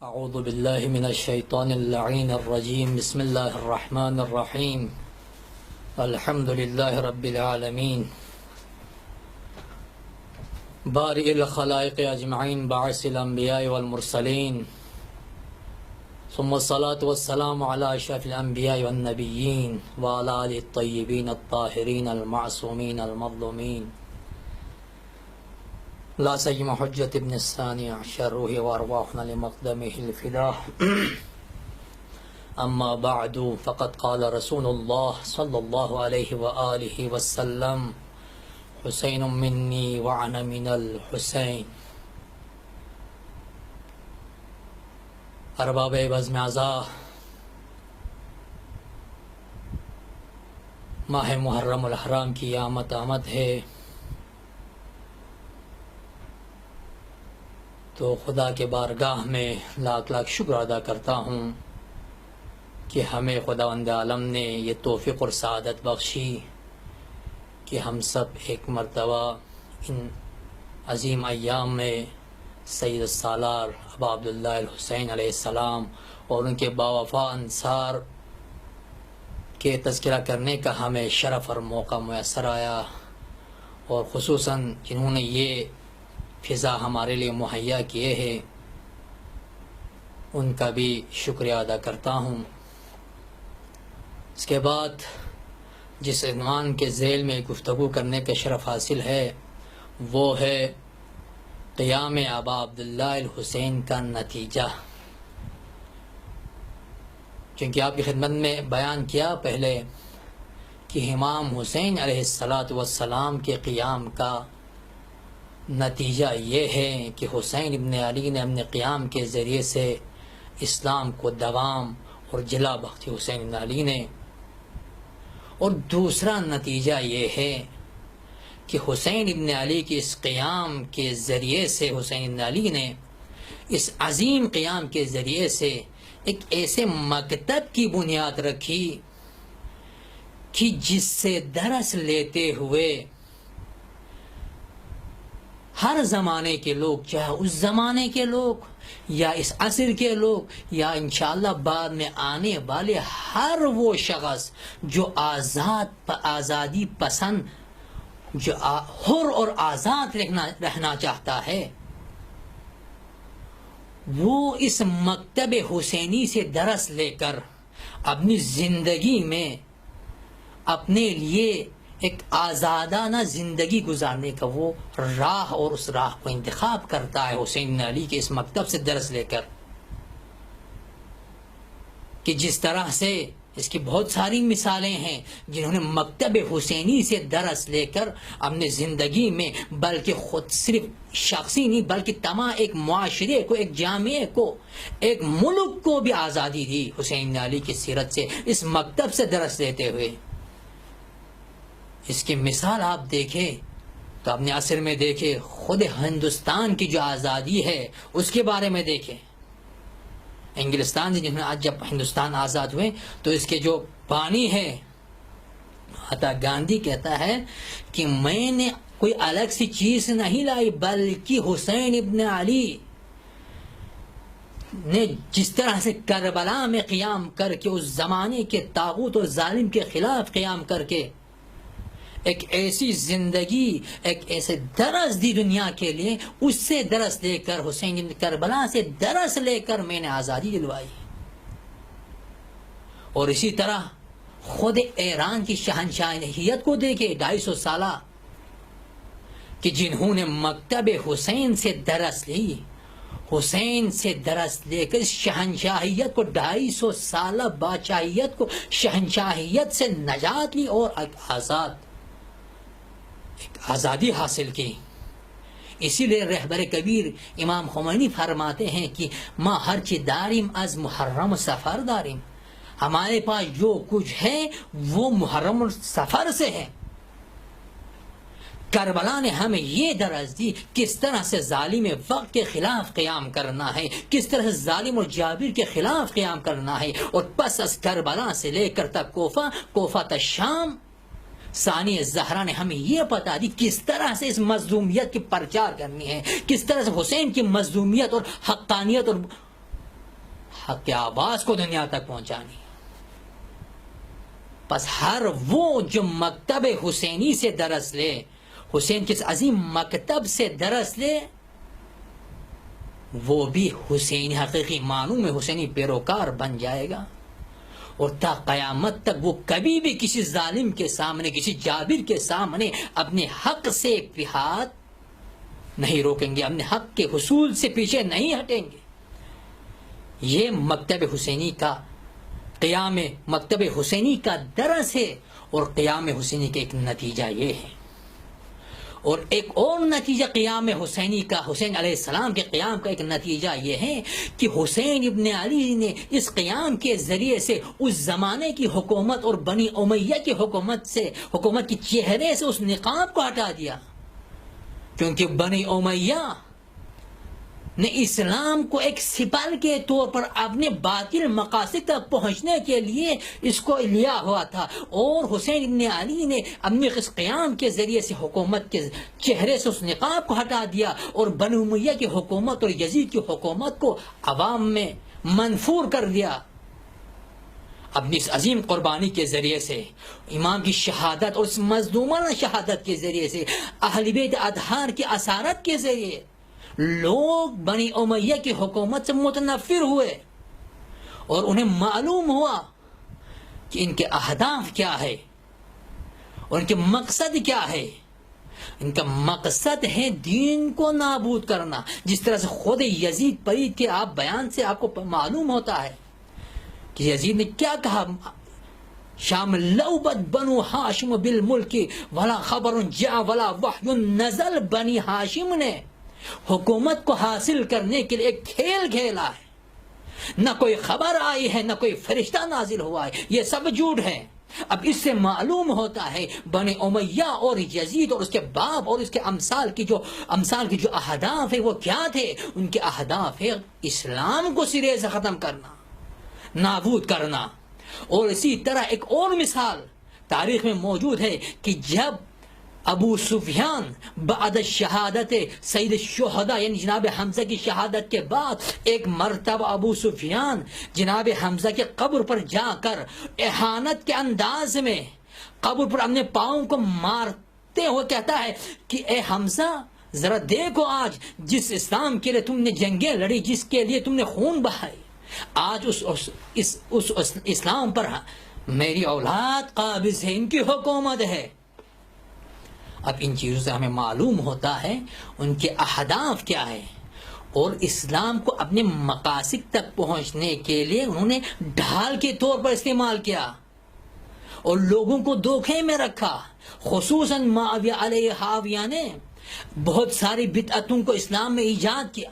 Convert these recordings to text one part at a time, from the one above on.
اعوذ باللہ من الشیطان اللعین الرجیم بسم اللہ الرحمن الرحیم الحمد للہ رب العالمین بارئ الخلائق اجمعین باعث الانبیاء والمرسلین ثم الصلاة والسلام علی اشرف الانبیاء والنبیین وعلی آلہ الطیبین الطاہرین المعصومین المظلومین لا سيما حجة ابن الثاني عشر روحي وارواحنا لمقدمه الفداء اما بعد فقد قال رسول الله صلى الله عليه وآله وسلم حسين مني وأنا من الحسين. ارباب بزم اعضاء، ماہ محرم الحرام کی آمد ہے تو خدا کے بارگاہ میں لاکھ لاکھ شکر ادا کرتا ہوں کہ ہمیں خداوند عالم نے یہ توفیق اور سعادت بخشی کہ ہم سب ایک مرتبہ ان عظیم ایام میں سید السالار ابا عبداللہ الحسین علیہ السلام اور ان کے باوفا انصار کے تذکرہ کرنے کا ہمیں شرف اور موقع میسر آیا، اور خصوصاً جنہوں نے یہ فضا ہمارے لیے مہیا کیے ہیں ان کا بھی شکریہ ادا کرتا ہوں. اس کے بعد جس عنوان کے ذیل میں گفتگو کرنے کا شرف حاصل ہے وہ ہے قیام ابا عبداللہ الحسین کا نتیجہ. کیونکہ آپ کی خدمت میں بیان کیا پہلے کہ امام حسین علیہ السلام کے قیام کا نتیجہ یہ ہے کہ حسین ابن علی نے اپنے قیام کے ذریعے سے اسلام کو دوام اور جلا بخشی حسین ابن علی نے. اور دوسرا نتیجہ یہ ہے کہ حسین ابن علی کے اس قیام کے ذریعے سے حسین ابن علی نے اس عظیم قیام کے ذریعے سے ایک ایسے مکتب کی بنیاد رکھی کہ جس سے درس لیتے ہوئے ہر زمانے کے لوگ، چاہے اس زمانے کے لوگ یا اس عصر کے لوگ یا انشاءاللہ بعد میں آنے والے ہر وہ شخص جو آزادی پسند، جو حر اور آزاد رہنا چاہتا ہے، وہ اس مکتب حسینی سے درس لے کر اپنی زندگی میں اپنے لیے ایک آزادانہ زندگی گزارنے کا وہ راہ اور اس راہ کو انتخاب کرتا ہے حسین علی کے اس مکتب سے درس لے کر. کہ جس طرح سے اس کی بہت ساری مثالیں ہیں جنہوں نے مکتب حسینی سے درس لے کر اپنے زندگی میں بلکہ خود صرف شخصی نہیں بلکہ تمام ایک معاشرے کو، ایک جامعے کو، ایک ملک کو بھی آزادی دی حسین علی کی سیرت سے، اس مکتب سے درس لیتے ہوئے. اس کی مثال آپ دیکھیں تو اپنے عصر میں دیکھیں، خود ہندوستان کی جو آزادی ہے اس کے بارے میں دیکھیں. انگلستان سے جنہوں نے آج جب ہندوستان آزاد ہوئے تو اس کے جو بانی ہے مہاتما گاندھی کہتا ہے کہ میں نے کوئی الگ سی چیز نہیں لائی بلکہ حسین ابن علی نے جس طرح سے کربلا میں قیام کر کے اس زمانے کے طاغوت اور ظالم کے خلاف قیام کر کے ایک ایسی زندگی، ایک ایسے درس دی دنیا کے لیے، اس سے درس لے کر حسین کربلا سے درس لے کر میں نے آزادی دلوائی. اور اسی طرح خود ایران کی شہنشاہیت کو دیکھے 250 سالہ کہ جنہوں نے مکتب حسین سے درس لی، حسین سے درس لے کر شہنشاہیت کو 250 سالہ بادشاہیت کو، شہنشاہیت سے نجات لی اور ایک آزادی حاصل کی. اسی لیے رہبر کبیر امام خمینی فرماتے ہیں کہ ما ہر چی داریم از محرم و سفر داریم، ہمارے پاس جو کچھ ہے وہ محرم و سفر سے ہے. کربلا نے ہمیں یہ درس دی کس طرح سے ظالم وقت کے خلاف قیام کرنا ہے، کس طرح سے ظالم اور جابر کے خلاف قیام کرنا ہے. اور پس از کربلا سے لے کر تک کوفہ تا شام ثانی زہرا نے ہمیں یہ بتا دی کس طرح سے اس مظلومیت کی پرچار کرنی ہے، کس طرح سے حسین کی مظلومیت اور حقانیت اور حق کی آواز کو دنیا تک پہنچانی. بس ہر وہ جو مکتب حسینی سے درس لے، حسین کے عظیم مکتب سے درس لے، وہ بھی حسینی حقیقی معنوں میں حسینی پیروکار بن جائے گا، اور تا قیامت تک وہ کبھی بھی کسی ظالم کے سامنے، کسی جابر کے سامنے اپنے حق سے ایک ہاتھ نہیں روکیں گے، اپنے حق کے حصول سے پیچھے نہیں ہٹیں گے. یہ مکتب حسینی کا قیام، مکتب حسینی کا درس ہے، اور قیام حسینی کا ایک نتیجہ یہ ہے. اور ایک اور نتیجہ قیام حسینی کا، حسین علیہ السلام کے قیام کا ایک نتیجہ یہ ہے کہ حسین ابن علی نے اس قیام کے ذریعے سے اس زمانے کی حکومت اور بنی امیہ کی حکومت کی چہرے سے اس نقاب کو ہٹا دیا. کیونکہ بنی امیہ نے اسلام کو ایک سپال کے طور پر اپنے باطل مقاصد تک پہنچنے کے لیے اس کو لیا ہوا تھا، اور حسین ابن علی نے اپنے اس قیام کے ذریعے سے حکومت کے چہرے سے اس نقاب کو ہٹا دیا، اور بنی امیہ کی حکومت اور یزید کی حکومت کو عوام میں منفور کر دیا. اپنی اس عظیم قربانی کے ذریعے سے، امام کی شہادت اور اس مظلومانہ شہادت کے ذریعے سے، اہل بیت اطہار کی اسارت کے ذریعے لوگ بنی امیہ کی حکومت سے متنفر ہوئے، اور انہیں معلوم ہوا کہ ان کے اہداف کیا ہے اور ان کے مقصد کیا ہے. ان کا مقصد ہے دین کو نابود کرنا، جس طرح سے خود یزید پرید کے آپ بیان سے آپ کو معلوم ہوتا ہے کہ یزید نے کیا کہا. شام لوبت بنو ہاشم بالملک ولا خبر جاء ولا وحی نزل. بنی ہاشم نے حکومت کو حاصل کرنے کے لیے ایک کھیل کھیلا ہے، نہ کوئی خبر آئی ہے، نہ کوئی فرشتہ نازل ہوا ہے، یہ سب جھوٹ ہے. اب اس سے معلوم ہوتا ہے بنی امیہ اور یزید اور اس کے باپ اور اس کے امثال کی جو اہداف ہے وہ کیا تھے. ان کے اہداف ہے اسلام کو سرے سے ختم کرنا، نابود کرنا. اور اسی طرح ایک اور مثال تاریخ میں موجود ہے کہ جب ابو سفیان بعد شہادت سید الشہداء یعنی جناب حمزہ کی شہادت کے بعد ایک مرتبہ ابو سفیان جناب حمزہ کے قبر پر جا کر اہانت کے انداز میں قبر پر اپنے پاؤں کو مارتے ہوئے کہتا ہے کہ اے حمزہ ذرا دیکھو، آج جس اسلام کے لیے تم نے جنگیں لڑی، جس کے لیے تم نے خون بہائے، آج اس اسلام پر میری اولاد قابض ہے، ان کی حکومت ہے. اب ان چیزوں سے ہمیں معلوم ہوتا ہے ان کے اہداف کیا ہے، اور اسلام کو اپنے مقاصد تک پہنچنے کے لیے انہوں نے ڈھال کے طور پر استعمال کیا اور لوگوں کو دھوکے میں رکھا. خصوصاً معاویہ علیہ حاویہ نے بہت ساری بدعتوں کو اسلام میں ایجاد کیا،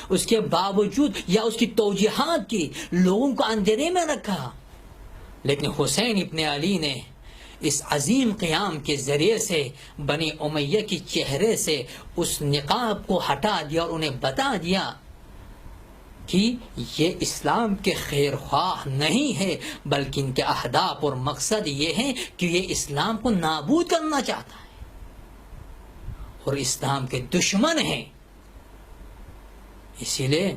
اس کے باوجود یا اس کی توجیحات کی لوگوں کو اندھیرے میں رکھا. لیکن حسین ابن علی نے اس عظیم قیام کے ذریعے سے بنی امیہ کی چہرے سے اس نقاب کو ہٹا دیا اور انہیں بتا دیا کہ یہ اسلام کے خیر خواہ نہیں ہے، بلکہ ان کے اہداف اور مقصد یہ ہے کہ یہ اسلام کو نابود کرنا چاہتا ہے اور اسلام کے دشمن ہیں. اسی لیے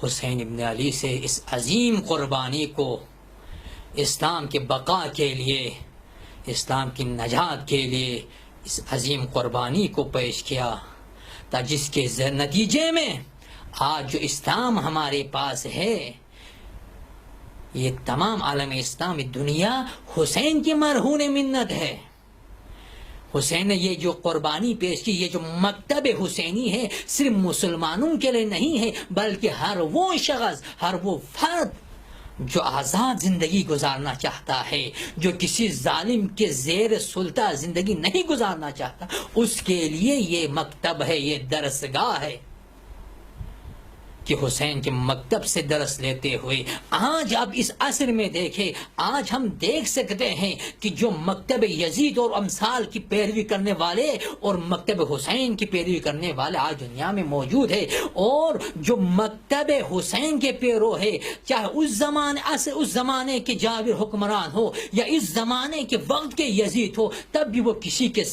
حسین ابن علی سے اس عظیم قربانی کو اسلام کے بقا کے لیے، اسلام کی نجات کے لیے اس عظیم قربانی کو پیش کیا، جس کے نتیجے میں آج جو اسلام ہمارے پاس ہے، یہ تمام عالم اسلامی دنیا حسین کی مرہون منت ہے. حسین نے یہ جو قربانی پیش کی، یہ جو مکتب حسینی ہے، صرف مسلمانوں کے لیے نہیں ہے، بلکہ ہر وہ شخص، ہر وہ فرد جو آزاد زندگی گزارنا چاہتا ہے، جو کسی ظالم کے زیر سلطہ زندگی نہیں گزارنا چاہتا، اس کے لیے یہ مکتب ہے، یہ درسگاہ ہے کہ حسین کے مکتب سے درس لیتے ہوئے آج آپ اس عصر میں دیکھیں، آج ہم دیکھ سکتے ہیں کہ جو مکتب یزید اور امثال کی پیروی کرنے والے اور مکتب حسین کی پیروی کرنے والے آج دنیا میں موجود ہے، اور جو مکتب حسین کے پیرو ہے، چاہے اس زمانے کے جابر حکمران ہو یا اس زمانے کے وقت کے یزید ہو، تب بھی وہ کسی کے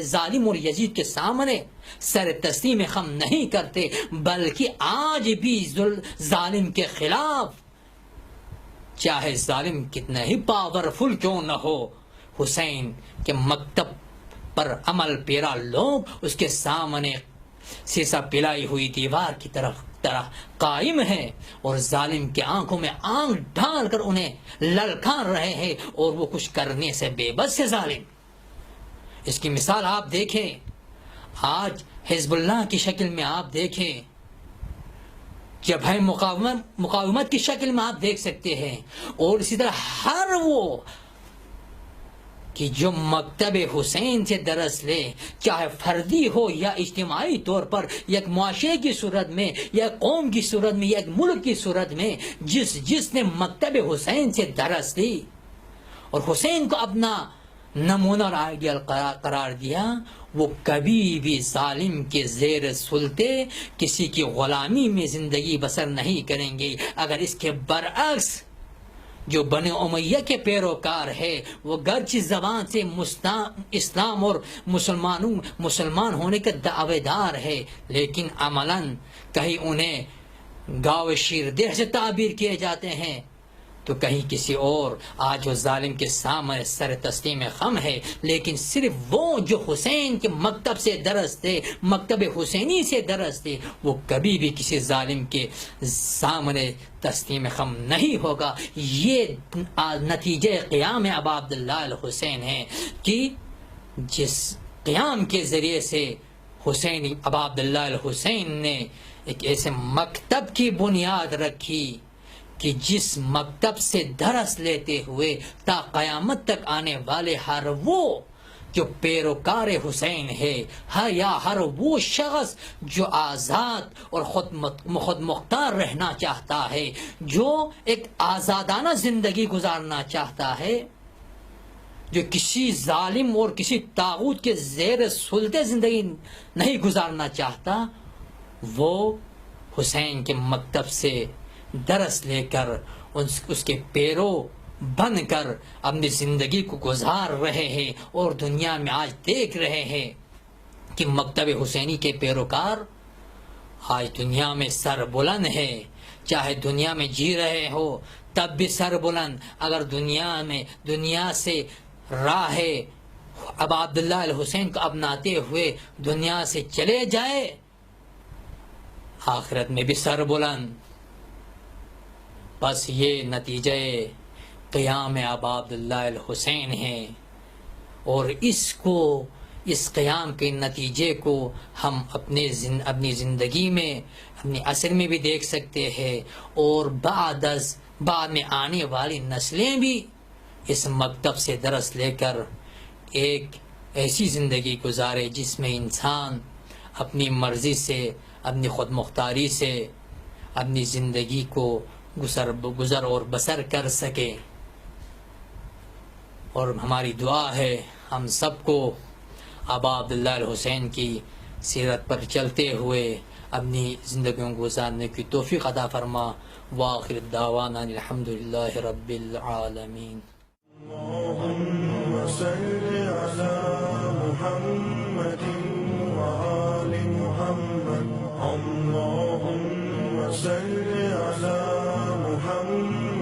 ظالم اور یزید کے سامنے سر تسلیم خم نہیں کرتے، بلکہ آج بھی ظالم کے خلاف، چاہے ظالم کتنا ہی پاورفل کیوں نہ ہو، حسین کے مکتب پر عمل پیرا لوگ اس کے سامنے سیسا پلائی ہوئی دیوار کی طرح قائم ہیں، اور ظالم کے آنکھوں میں آنکھ ڈال کر انہیں للکار رہے ہیں، اور وہ کچھ کرنے سے بے بس ہے ظالم۔ اس کی مثال آپ دیکھیں، آج حزب اللہ کی شکل میں آپ دیکھیں، جبہہ مقاومت کی شکل میں آپ دیکھ سکتے ہیں، اور اسی طرح ہر وہ کہ جو مکتب حسین سے درس لے، چاہے فردی ہو یا اجتماعی طور پر، یا ایک معاشرے کی صورت میں، یا قوم کی صورت میں، یا ایک ملک کی صورت میں، جس نے مکتب حسین سے درس لی اور حسین کو اپنا نمونہ اور آئیڈیل قرار دیا، وہ کبھی بھی ظالم کے زیر سلطے کسی کی غلامی میں زندگی بسر نہیں کریں گے۔ اگر اس کے برعکس جو بنی امیہ کے پیروکار ہے، وہ گرچہ زبان سے اسلام اور مسلمان ہونے کا دعوے دار ہے، لیکن عملاً کہیں انہیں گاو شیر دہ سے تعبیر کیے جاتے ہیں، تو کہیں کسی اور۔ آج وہ ظالم کے سامنے سر تسلیم خم ہے، لیکن صرف وہ جو حسین کے مکتب سے درس دے، مکتب حسینی سے درس دے، وہ کبھی بھی کسی ظالم کے سامنے تسلیم خم نہیں ہوگا۔ یہ نتیجہ قیام ابا عبداللہ الحسین ہے کہ جس قیام کے ذریعے سے حسین ابا عبداللہ الحسین نے ایک ایسے مکتب کی بنیاد رکھی کہ جس مکتب سے درس لیتے ہوئے تا قیامت تک آنے والے ہر وہ جو پیروکار حسین ہے، ہر وہ شخص جو آزاد اور خود مختار رہنا چاہتا ہے، جو ایک آزادانہ زندگی گزارنا چاہتا ہے، جو کسی ظالم اور کسی طاغوت کے زیر سلطے زندگی نہیں گزارنا چاہتا، وہ حسین کے مکتب سے درس لے کر اس کے پیرو بن کر اپنی زندگی کو گزار رہے ہیں، اور دنیا میں آج دیکھ رہے ہیں کہ مکتب حسینی کے پیروکار آج دنیا میں سر بلند ہے۔ چاہے دنیا میں جی رہے ہو تب بھی سر بلند، اگر دنیا سے راہ ابا عبداللہ الحسین کو اپناتے ہوئے دنیا سے چلے جائے، آخرت میں بھی سر بلند۔ بس یہ نتیجہ قیام ابا عبداللہ الحسین ہے، اور اس قیام کے نتیجے کو ہم اپنی زندگی میں، اپنے عصر میں بھی دیکھ سکتے ہیں، اور بعد میں آنے والی نسلیں بھی اس مکتب سے درس لے کر ایک ایسی زندگی گزارے جس میں انسان اپنی مرضی سے، اپنی خود مختاری سے اپنی زندگی کو گزر اور بسر کر سکے۔ اور ہماری دعا ہے ہم سب کو ابا عبداللہ الحسین کی سیرت پر چلتے ہوئے اپنی زندگیوں کو گزارنے کی توفیق عطا فرما۔ وآخر دعوانا الحمدللہ رب العالمین۔ اللہم صل علی محمد وآل محمد، اللہم صل علی محمد